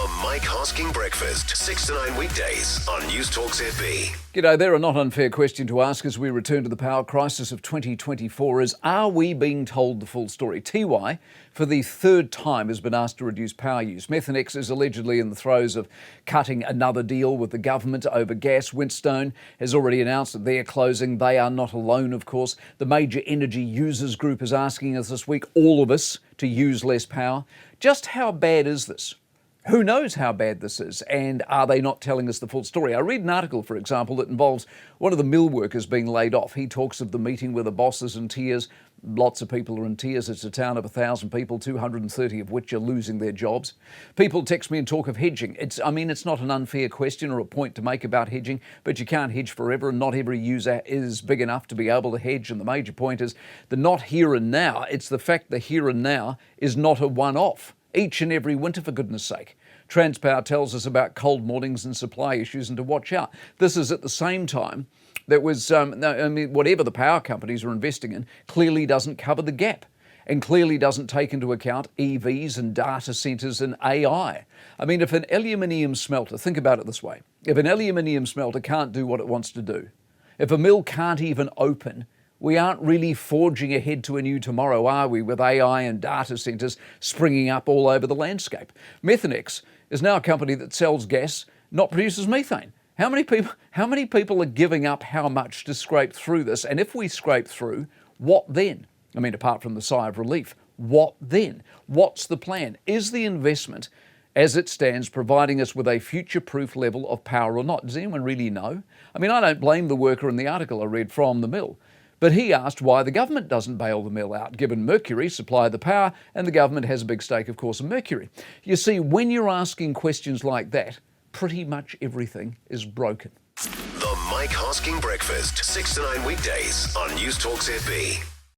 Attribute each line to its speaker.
Speaker 1: The Mike Hosking Breakfast, 6 to 9 weekdays on Newstalk ZB.
Speaker 2: G'day there. A not unfair question to ask as we return to the power crisis of 2024 is, are we being told the full story? TY, for the third time, has been asked to reduce power use. Methanex is allegedly in the throes of cutting another deal with the government over gas. Winstone has already announced that they're closing. They are not alone, of course. The major energy users group is asking us this week, all of us, to use less power. Just how bad is this? Who knows how bad this is, and are they not telling us the full story? I read an article, for example, that involves one of the mill workers being laid off. He talks of the meeting where the boss is in tears. Lots of people are in tears. It's a town of 1,000 people, 230 of which are losing their jobs. People text me and talk of hedging. It's not an unfair question or a point to make about hedging, but you can't hedge forever, and not every user is big enough to be able to hedge. And the major point is the not here and now. It's the fact the here and now is not a one-off. Each and every winter, for goodness sake. Transpower tells us about cold mornings and supply issues and to watch out. This is at the same time that whatever the power companies are investing in clearly doesn't cover the gap and clearly doesn't take into account EVs and data centres and AI. If an aluminium smelter, think about it this way, if an aluminium smelter can't do what it wants to do, if a mill can't even open, we aren't really forging ahead to a new tomorrow, are we, with AI and data centres springing up all over the landscape? Methanex is now a company that sells gas, not produces methane. How many people are giving up how much to scrape through this? And if we scrape through, what then? Apart from the sigh of relief, what then? What's the plan? Is the investment, as it stands, providing us with a future-proof level of power or not? Does anyone really know? I don't blame the worker in the article I read from the mill. But he asked why the government doesn't bail the mill out, given Mercury supplied the power and the government has a big stake, of course, in Mercury. You see, when you're asking questions like that, pretty much everything is broken.
Speaker 1: The Mike Hosking Breakfast, 6 to 9 weekdays on Newstalk ZB.